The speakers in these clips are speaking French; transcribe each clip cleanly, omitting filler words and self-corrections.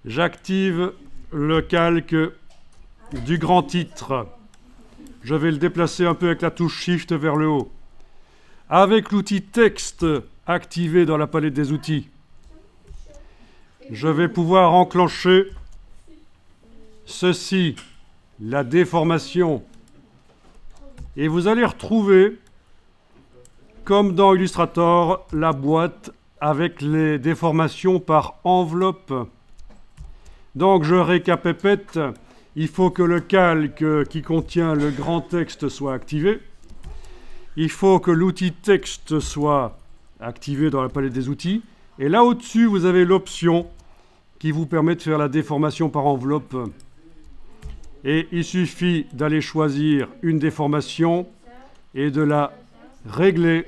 J'active le calque du grand titre. Je vais le déplacer un peu avec la touche Shift vers le haut. Avec l'outil texte activé dans la palette des outils, je vais pouvoir enclencher ceci, la déformation. Et vous allez retrouver, comme dans Illustrator, la boîte avec les déformations par enveloppe. Donc je récapépète, il faut que le calque qui contient le grand texte soit activé. Il faut que l'outil texte soit activé dans la palette des outils. Et là au-dessus, vous avez l'option qui vous permet de faire la déformation par enveloppe. Et il suffit d'aller choisir une déformation et de la régler.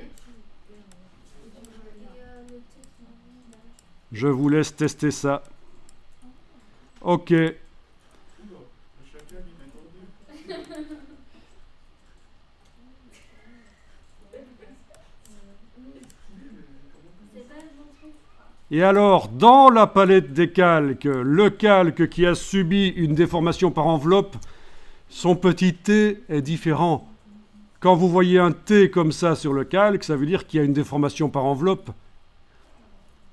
Je vous laisse tester ça. OK. Et alors, dans la palette des calques, le calque qui a subi une déformation par enveloppe, son petit t est différent. Quand vous voyez un T comme ça sur le calque, ça veut dire qu'il y a une déformation par enveloppe.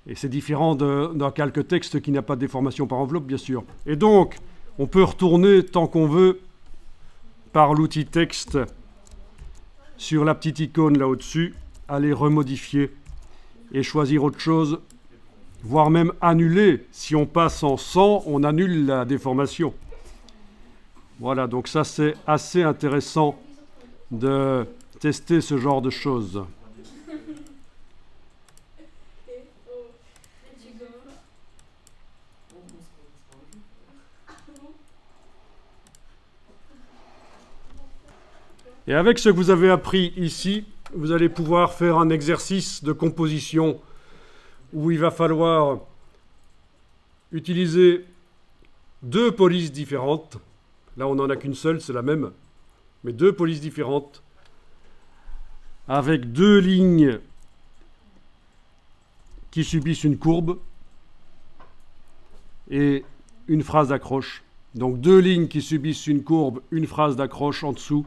Et c'est différent d'un calque texte qui n'a pas de déformation par enveloppe, bien sûr. Et donc, on peut retourner tant qu'on veut par l'outil texte sur la petite icône là au-dessus, aller remodifier et choisir autre chose, voire même annuler. Si on passe en 100, on annule la déformation. Voilà, donc ça c'est assez intéressant de tester ce genre de choses. Et avec ce que vous avez appris ici, vous allez pouvoir faire un exercice de composition où il va falloir utiliser deux polices différentes. Là, on n'en a qu'une seule, c'est la même, mais deux polices différentes, avec deux lignes qui subissent une courbe et une phrase d'accroche. Donc deux lignes qui subissent une courbe, une phrase d'accroche en dessous.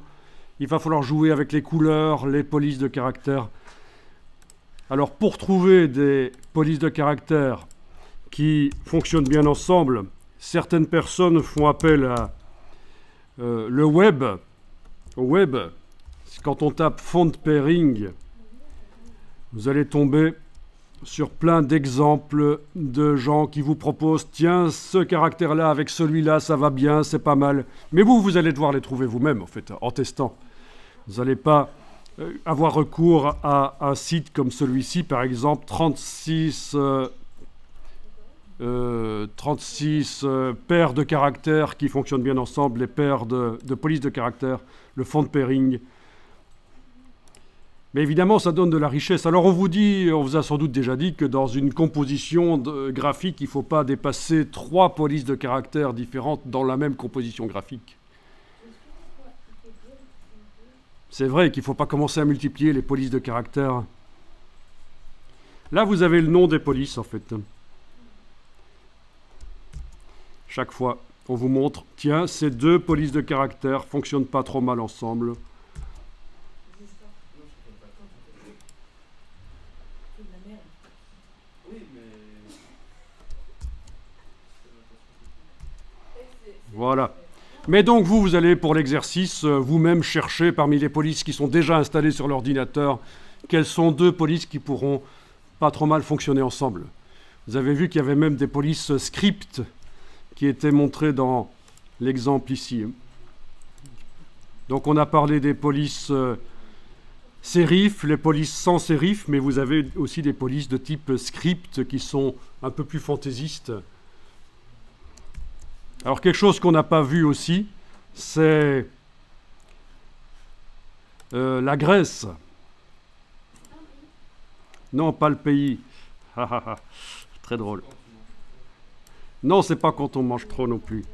Il va falloir jouer avec les couleurs, les polices de caractère. Alors pour trouver des polices de caractère qui fonctionnent bien ensemble, certaines personnes font appel à le web. Au web, quand on tape font pairing, vous allez tomber sur plein d'exemples de gens qui vous proposent « Tiens, ce caractère-là avec celui-là, ça va bien, c'est pas mal. » Mais vous allez devoir les trouver vous-même, en fait, en testant. Vous n'allez pas avoir recours à un site comme celui-ci, par exemple, 36 paires de caractères qui fonctionnent bien ensemble, les paires de polices de caractères, le font pairing. Mais évidemment, ça donne de la richesse. Alors on vous a sans doute déjà dit que dans une composition graphique, il ne faut pas dépasser 3 polices de caractères différentes dans la même composition graphique. C'est vrai qu'il ne faut pas commencer à multiplier les polices de caractères. Là, vous avez le nom des polices, en fait. Chaque fois, on vous montre, tiens, ces deux polices de caractères ne fonctionnent pas trop mal ensemble. Voilà. Mais donc vous allez pour l'exercice vous-même chercher parmi les polices qui sont déjà installées sur l'ordinateur quelles sont deux polices qui pourront pas trop mal fonctionner ensemble. Vous avez vu qu'il y avait même des polices script qui étaient montrées dans l'exemple ici. Donc on a parlé des polices sérif, les polices sans sérif, mais vous avez aussi des polices de type script qui sont un peu plus fantaisistes. Alors quelque chose qu'on n'a pas vu aussi, c'est la Grèce. Non, pas le pays. Très drôle. Non, c'est pas quand on mange trop non plus.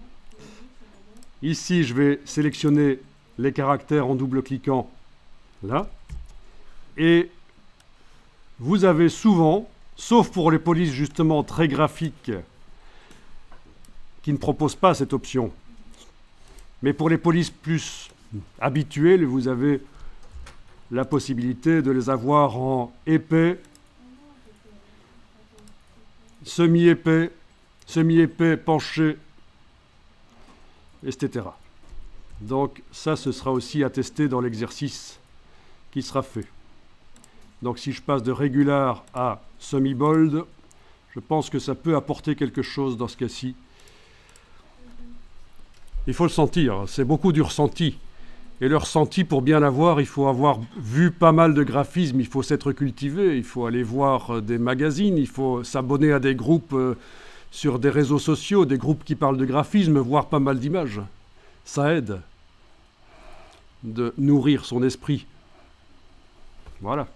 Ici, je vais sélectionner les caractères en double-cliquant là. Et vous avez souvent, sauf pour les polices justement très graphiques, qui ne proposent pas cette option. Mais pour les polices plus habituées, vous avez la possibilité de les avoir en épais, semi-épais, semi-épais, penché, etc. Donc ça, ce sera aussi attesté dans l'exercice qui sera fait. Donc si je passe de régular à semi-bold, je pense que ça peut apporter quelque chose dans ce cas-ci. Il faut le sentir, c'est beaucoup du ressenti. Et le ressenti, pour bien l'avoir, il faut avoir vu pas mal de graphismes, il faut s'être cultivé, il faut aller voir des magazines, il faut s'abonner à des groupes sur des réseaux sociaux, des groupes qui parlent de graphisme, voir pas mal d'images. Ça aide de nourrir son esprit. Voilà.